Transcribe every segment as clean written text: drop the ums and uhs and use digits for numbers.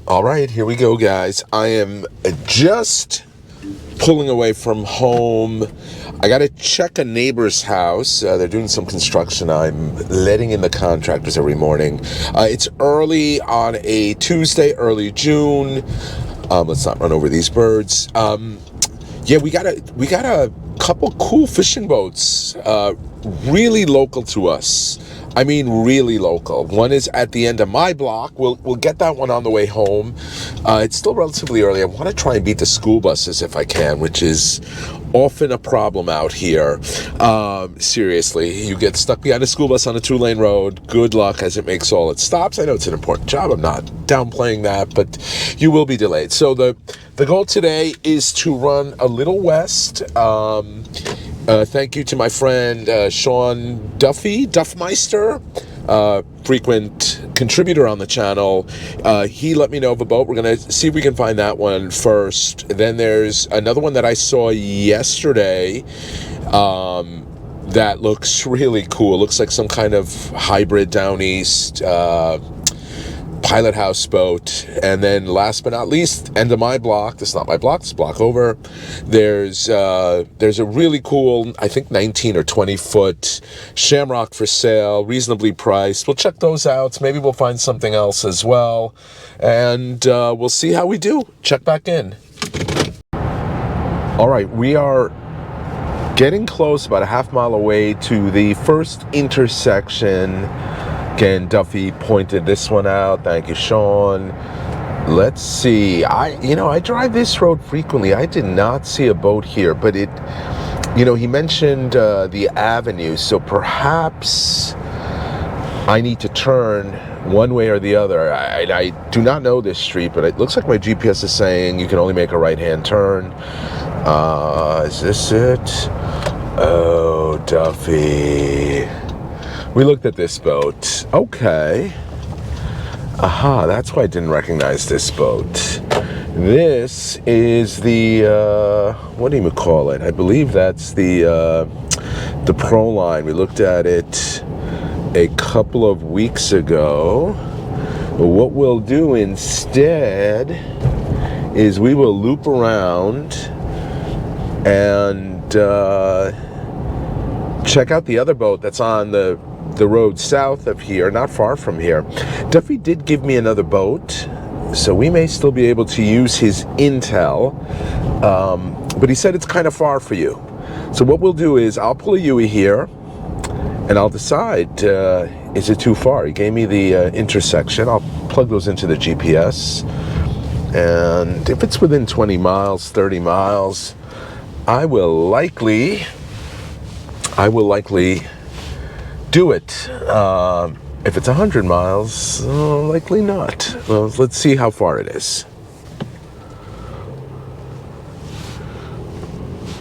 All right, here we go, guys. I am just pulling away from home. I got to check a neighbor's house. They're doing some construction. I'm letting in the contractors every morning. It's early on a Tuesday, early June. Let's not run over these birds. Yeah, we got a couple cool fishing boats, really local to us. I mean, really local. One is at the end of my block. We'll get that one on the way home. It's still relatively early. I want to try and beat the school buses if I can, which is often a problem out here. Seriously, you get stuck behind a school bus on a 2-lane road. Good luck as it makes all its stops. I know it's an important job. I'm not downplaying that, but you will be delayed. So the goal today is to run a little west. Thank you to my friend Sean Duffmeister, frequent contributor on the channel. He let me know of a boat. We're going to see if we can find that one first. Then there's another one that I saw yesterday that looks really cool. Looks like some kind of hybrid down east pilot houseboat. And then last but not least, end of my block. This is not my block, this block over. There's a really cool, I think 19 or 20 foot Shamrock for sale, reasonably priced. We'll check those out. Maybe we'll find something else as well. And we'll see how we do. Check back in. All right, we are getting close, about a half mile away to the first intersection. Again, Duffy pointed this one out. Thank you, Sean. Let's see. I drive this road frequently. I did not see a boat here, but he mentioned the avenue, so perhaps I need to turn one way or the other. I do not know this street, but it looks like my GPS is saying you can only make a right-hand turn. Is this it? Oh, Duffy. We looked at this boat. Okay. Aha, that's why I didn't recognize this boat. This is the, what do you call it? I believe that's the Proline. We looked at it a couple of weeks ago. What we'll do instead is we will loop around and check out the other boat that's on the road south of here, not far from here. Duffy did give me another boat, so we may still be able to use his intel, but he said it's kind of far for you. So what we'll do is I'll pull a Yui here, and I'll decide, is it too far? He gave me the intersection. I'll plug those into the GPS, and if it's within 20 miles, 30 miles, I will likely do it. If it's 100 miles, likely not. Well, let's see how far it is.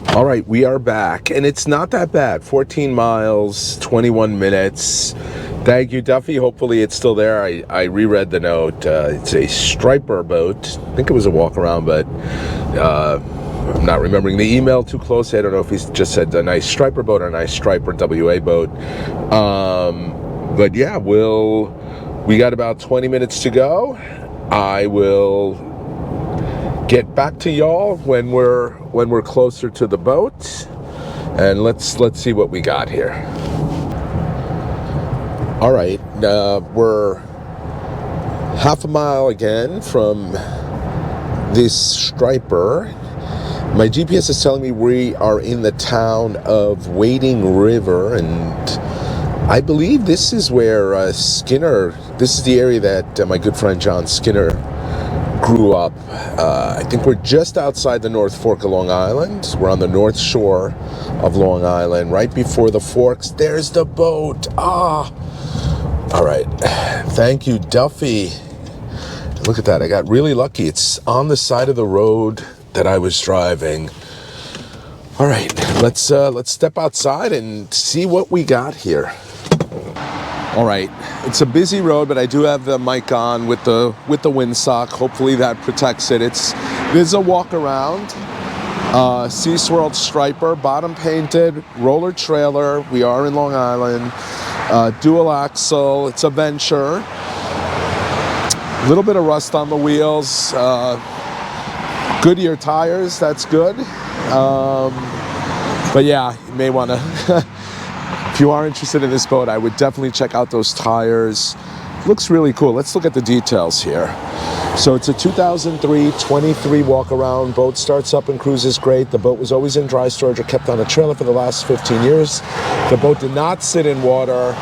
All right, we are back, and it's not that bad. 14 miles, 21 minutes. Thank you, Duffy. Hopefully it's still there. I reread the note. It's a striper boat. I think it was a walkaround, but I'm not remembering the email too closely. I don't know if he just said a nice striper boat or a nice striper WA boat. But yeah, we got about 20 minutes to go. I will get back to y'all when we're closer to the boat, and let's see what we got here. All right, we're half a mile again from this striper. My GPS is telling me we are in the town of Wading River, and I believe this is where Skinner, this is the area that my good friend John Skinner grew up. I think we're just outside the North Fork of Long Island. We're on the north shore of Long Island, right before the forks. There's the boat. All right. Thank you, Duffy. Look at that. I got really lucky. It's on the side of the road that I was driving. All right, let's step outside and see what we got here. All right, it's a busy road, but I do have the mic on with the windsock. Hopefully that protects it. There's a walk around. Sea Swirl striper, bottom painted, roller trailer. We are in Long Island. Dual axle. It's a Venture. A little bit of rust on the wheels. Goodyear tires, that's good. But yeah, you may want to, if you are interested in this boat, I would definitely check out those tires. Looks really cool. Let's look at the details here. So it's a 2003 23 walk-around. Boat starts up and cruises great. The boat was always in dry storage or kept on a trailer for the last 15 years. The boat did not sit in water.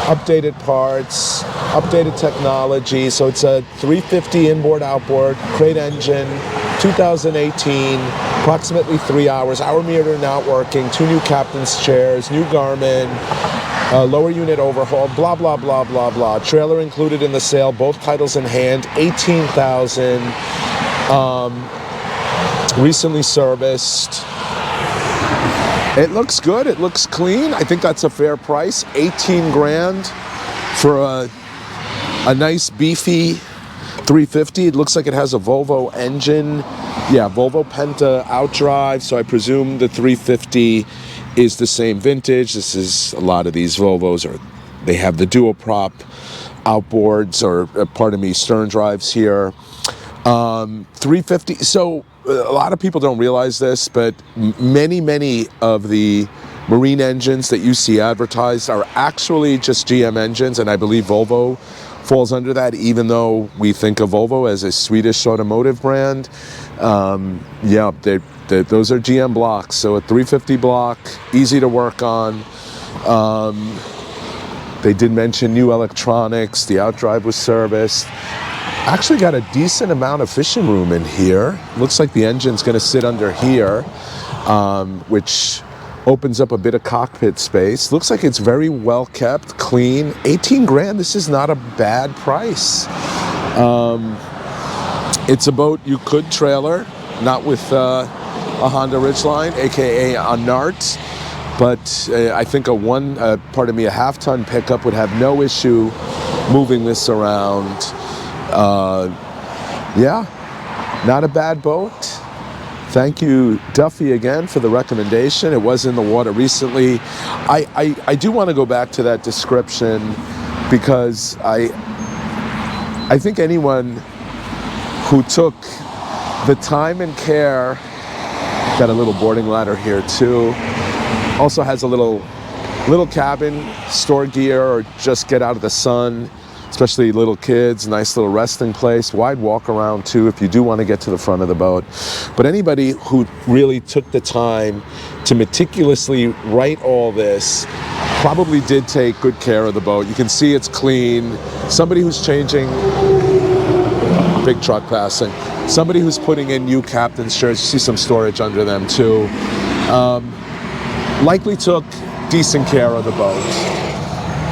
Updated parts, updated technology. So it's a 350 inboard outboard, crate engine, 2018, approximately 3 hours. Hour meter not working, 2 new captain's chairs, new Garmin, lower unit overhaul, blah, blah, blah, blah, blah. Trailer included in the sale, both titles in hand, $18,000. Recently serviced. It looks good, it looks clean. I think that's a fair price, 18 grand for a nice beefy 350. It looks like it has a Volvo engine. Yeah, Volvo Penta outdrive, so I presume the 350 is the same vintage. This is, a lot of these Volvos they have the dual prop outboards, or pardon me, stern drives here. 350, so a lot of people don't realize this, but many of the marine engines that you see advertised are actually just GM engines, and I believe Volvo falls under that, even though we think of Volvo as a Swedish automotive brand. Yeah, those are GM blocks. So a 350 block, easy to work on. They did mention new electronics. The outdrive was serviced. Actually got a decent amount of fishing room in here. Looks like the engine's going to sit under here, which opens up a bit of cockpit space. Looks like it's very well kept, clean. 18 grand, this is not a bad price. It's a boat you could trailer, not with a Honda Ridgeline, aka a NART, but I think a half-ton pickup would have no issue moving this around. Yeah, not a bad boat. Thank you, Duffy, again for the recommendation. It was in the water recently. I do want to go back to that description, because I think anyone who took the time and care, got a little boarding ladder here too, also has a little cabin, store gear, or just get out of the sun, especially little kids, nice little resting place, wide walk around too if you do want to get to the front of the boat. But anybody who really took the time to meticulously write all this probably did take good care of the boat. You can see it's clean. Somebody who's changing, big truck passing, somebody who's putting in new captain's chairs, you see some storage under them too, likely took decent care of the boat.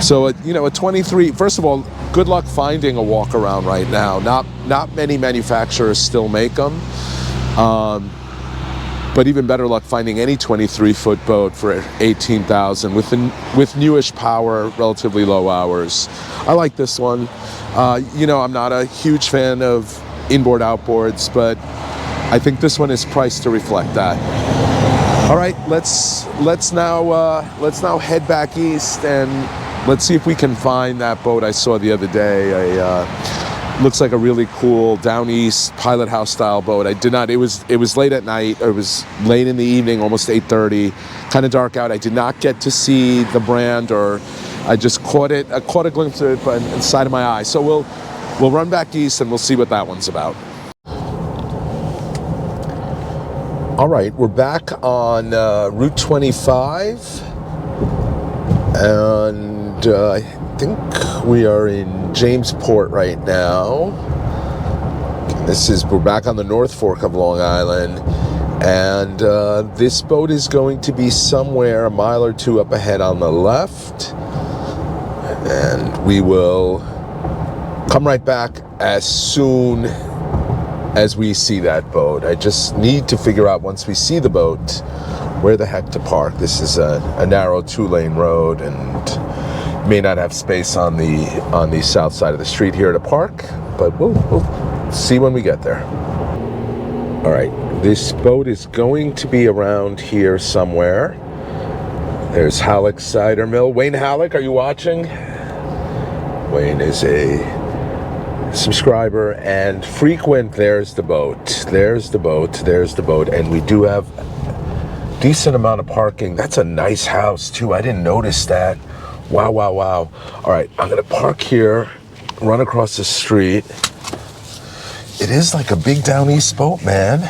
So, a 23, first of all, good luck finding a walk-around right now. Not many manufacturers still make them. But even better luck finding any 23-foot boat for $18,000 with newish power, relatively low hours. I like this one. I'm not a huge fan of inboard outboards, but I think this one is priced to reflect that. All right, let's now head back east, and let's see if we can find that boat I saw the other day. Looks like a really cool down east pilot house style boat. I did not. It was late at night. Or it was late in the evening, almost 8:30. Kind of dark out. I did not get to see the brand, or I just caught a glimpse of it by the side of my eye. So we'll run back east and we'll see what that one's about. All right, we're back on Route 25, and I think we are in Jamesport right now. We're back on the North Fork of Long Island, and this boat is going to be somewhere a mile or two up ahead on the left, and we will come right back as soon as we see that boat. I just need to figure out, once we see the boat, where the heck to park. This is a narrow 2-lane road, and may not have space on the south side of the street here to park, but we'll see when we get there. All right, this boat is going to be around here somewhere. There's Halleck Cider Mill. Wayne Halleck, are you watching? Wayne is a subscriber and frequent. There's the boat. There's the boat. There's the boat. And we do have decent amount of parking. That's a nice house too. I didn't notice that. Wow, wow, wow. All right, I'm gonna park here, run across the street. It is like a big down east boat, man,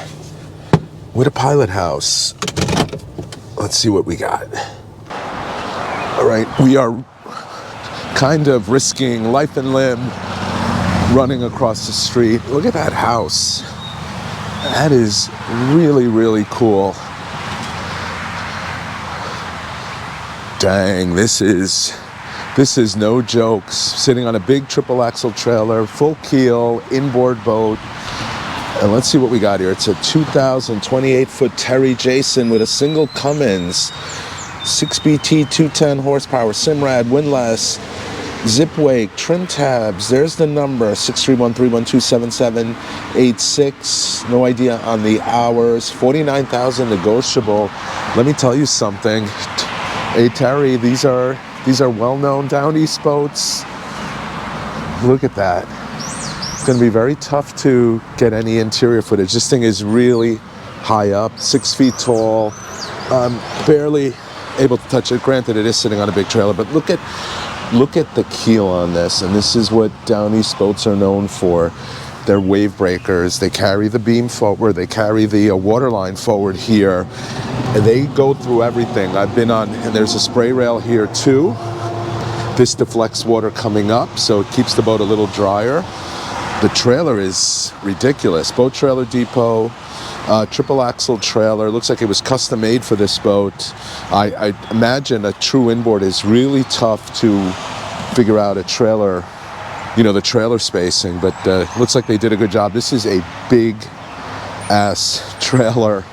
with a pilot house. Let's see what we got. All right, we are kind of risking life and limb running across the street. Look at that house. That is really, really cool. Dang, this is no jokes. Sitting on a big triple axle trailer, full keel, inboard boat. And let's see what we got here. It's a 2,028-foot Terry Jason with a single Cummins, 6BT, 210 horsepower, Simrad, windlass, zip wake, trim tabs. There's the number, 631-312-7786. No idea on the hours. 49,000 negotiable. Let me tell you something. Hey Terry, these are well-known down east boats. Look at that. It's going to be very tough to get any interior footage. This thing is really high up, 6 feet tall. Barely able to touch it. Granted, it is sitting on a big trailer, but look at the keel on this. And this is what down east boats are known for. They're wave breakers. They carry the beam forward. They carry the waterline forward here. And they go through everything. I've been on, and there's a spray rail here too. This deflects water coming up, so it keeps the boat a little drier. The trailer is ridiculous. Boat trailer depot, triple axle trailer. Looks like it was custom made for this boat. I imagine a true inboard is really tough to figure out a trailer, the trailer spacing, but looks like they did a good job. This is a big ass trailer.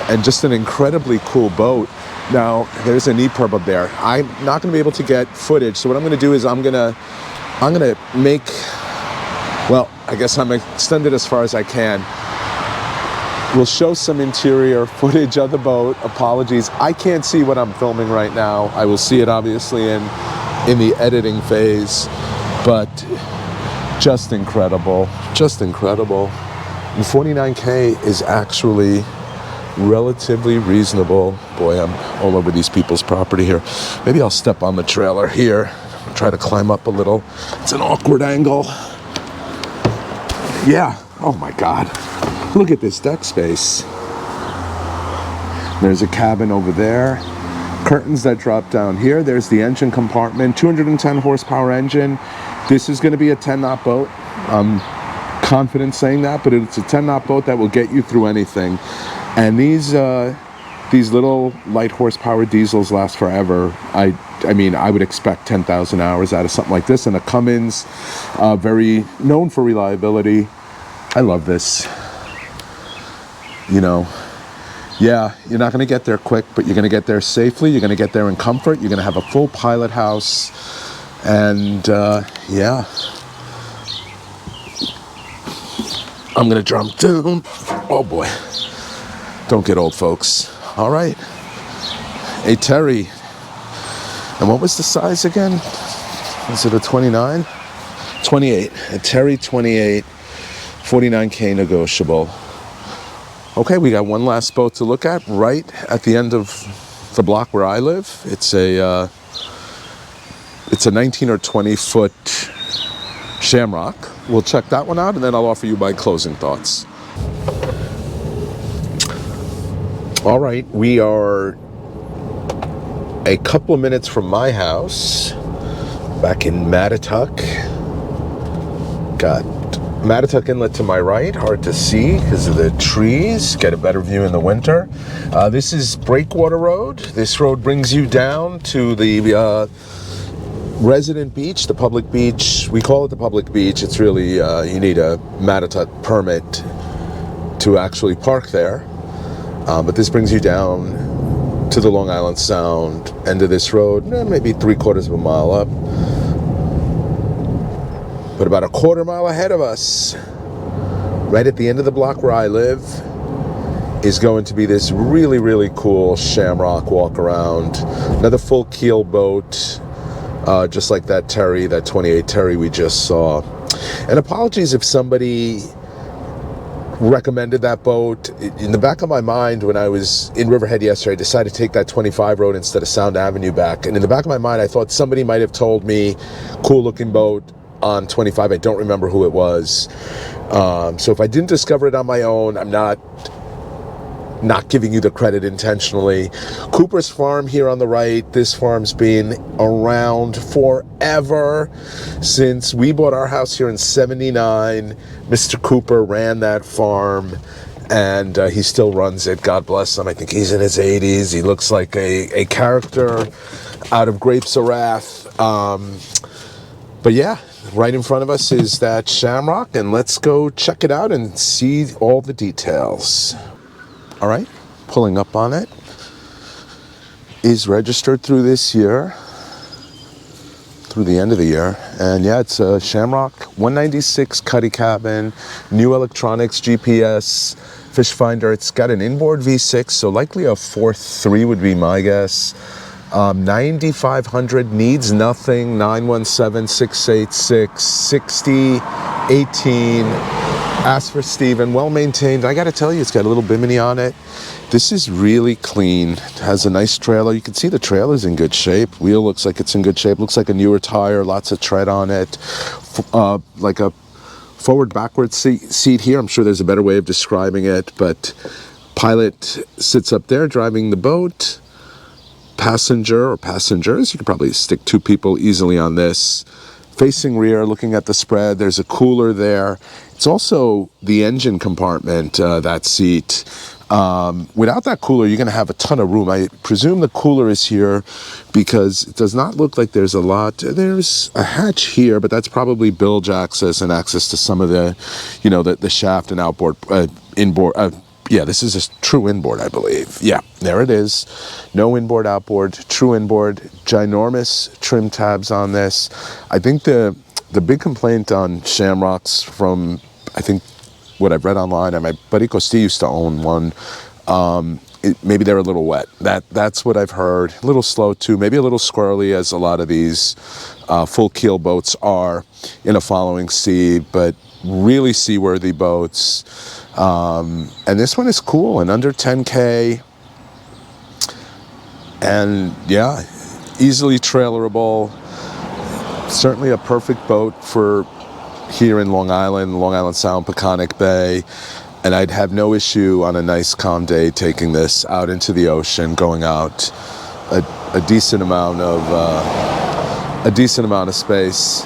And just an incredibly cool boat. Now, there's an EPIRB up there. I'm not going to be able to get footage, so what I'm going to do is I'm going to make, well, I guess I'm extended as far as I can. We'll show some interior footage of the boat. Apologies, I can't see what I'm filming right now. I will see it obviously in the editing phase, but just incredible, just incredible. And 49K is actually relatively reasonable. Boy, I'm all over these people's property here. Maybe I'll step on the trailer here, try to climb up a little. It's an awkward angle. Yeah, oh my God. Look at this deck space. There's a cabin over there. Curtains that drop down here. There's the engine compartment, 210 horsepower engine. This is gonna be a 10-knot boat. I'm confident saying that, but it's a 10-knot boat that will get you through anything. And these little light horsepower diesels last forever. I mean, I would expect 10,000 hours out of something like this. And a Cummins, very known for reliability. I love this. Yeah, you're not going to get there quick, but you're going to get there safely. You're going to get there in comfort. You're going to have a full pilot house. And yeah. I'm going to jump down. Oh boy. Don't get old, folks. All right. Hey, Terry. And what was the size again? Was it a 29? 28. A Terry 28, 49K negotiable. Okay, we got one last boat to look at right at the end of the block where I live. It's a 19 or 20 foot Shamrock. We'll check that one out, and then I'll offer you my closing thoughts. All right, we are a couple of minutes from my house, back in Mattituck. Got Mattituck Inlet to my right, hard to see because of the trees. Get a better view in the winter. This is Breakwater Road. This road brings you down to the resident beach, the public beach. We call it the public beach. It's really, you need a Mattituck permit to actually park there. But this brings you down to the Long Island Sound end of this road, maybe 3/4 of a mile up. But about a 1/4 mile ahead of us, right at the end of the block where I live, is going to be this really, really cool Shamrock walkaround. Another full keel boat, just like that Terry, that 28 Terry we just saw. And apologies if somebody recommended that boat. In the back of my mind, when I was in Riverhead yesterday, I decided to take that 25 road instead of Sound Avenue back. And in the back of my mind, I thought somebody might have told me, cool looking boat on 25. I don't remember who it was. So if I didn't discover it on my own, I'm not giving you the credit intentionally. Cooper's Farm here on the right. This farm's been around forever. Since we bought our house here in 79, Mr. Cooper ran that farm, and he still runs it. God bless him. I think he's in his 80s. He looks like a character out of Grapes of Wrath. But yeah, right in front of us is that Shamrock, and let's go check it out and see all the details. All right, pulling up on it. Is registered through this year, through the end of the year. And yeah, it's a Shamrock 196 cuddy cabin, new electronics, GPS, fish finder. It's got an inboard V6, so likely a 4.3 would be my guess. 9,500, needs nothing. 917-686-6018. Ask for Steven, well maintained. I gotta tell you, it's got a little bimini on it. This is really clean. It has a nice trailer. You can see the trailer's in good shape. Wheel looks like it's in good shape. Looks like a newer tire, lots of tread on it. Like a forward-backward seat here. I'm sure there's a better way of describing it, but pilot sits up there driving the boat. Passenger or passengers, you could probably stick 2 people easily on this. Facing rear, looking at the spread, there's a cooler there. It's also the engine compartment, that seat. Without that cooler, you're going to have a ton of room. I presume the cooler is here because it does not look like there's a lot. There's a hatch here, but that's probably bilge access and access to some of the, the shaft and outboard, inboard. Yeah, this is a true inboard, I believe. Yeah, there it is. No inboard, outboard, true inboard. Ginormous trim tabs on this. I think the big complaint on Shamrocks from, I think, what I've read online, and my buddy Costi used to own one, maybe they're a little wet. That's what I've heard. A little slow, too. Maybe a little squirrely, as a lot of these full keel boats are in a following sea, but really seaworthy boats. And this one is cool and under 10K, and yeah, easily trailerable. Certainly a perfect boat for here in Long Island Sound, Peconic Bay. And I'd have no issue on a nice calm day taking this out into the ocean, going out a decent amount of space.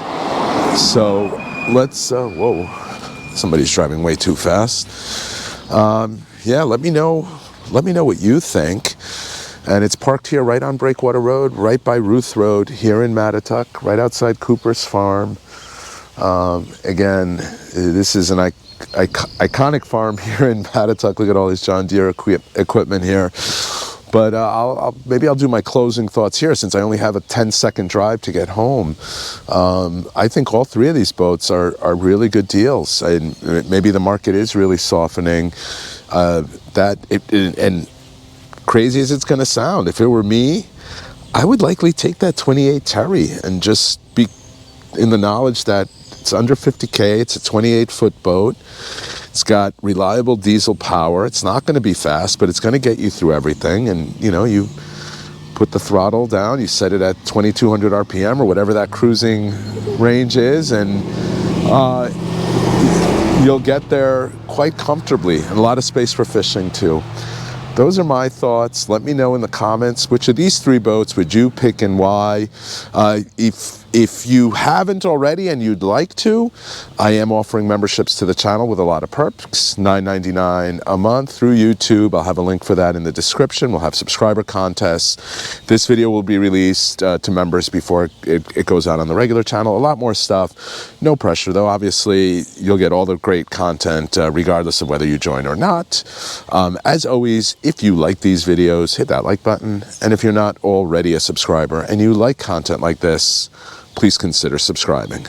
So let's whoa, somebody's driving way too fast. Yeah, let me know what you think. And it's parked here right on Breakwater Road, right by Ruth Road here in Mattituck, right outside Cooper's Farm. Again, this is an iconic farm here in Mattituck. Look at all this John Deere equipment here. But maybe I'll do my closing thoughts here, since I only have a 10-second drive to get home. I think all 3 of these boats are really good deals. And maybe the market is really softening. And crazy as it's going to sound, if it were me, I would likely take that 28 Terry and just be in the knowledge that it's under 50K. It's a 28-foot boat. It's got reliable diesel power. It's not going to be fast, but it's going to get you through everything. And, you put the throttle down, you set it at 2,200 RPM or whatever that cruising range is, and you'll get there quite comfortably, and a lot of space for fishing too. Those are my thoughts. Let me know in the comments, which of these 3 boats would you pick and why? If you haven't already and you'd like to, I am offering memberships to the channel with a lot of perks. $9.99 a month through YouTube. I'll have a link for that in the description. We'll have subscriber contests. This video will be released to members before it goes out on the regular channel. A lot more stuff. No pressure, though. Obviously, you'll get all the great content regardless of whether you join or not. As always, if you like these videos, hit that like button. And if you're not already a subscriber and you like content like this, please consider subscribing.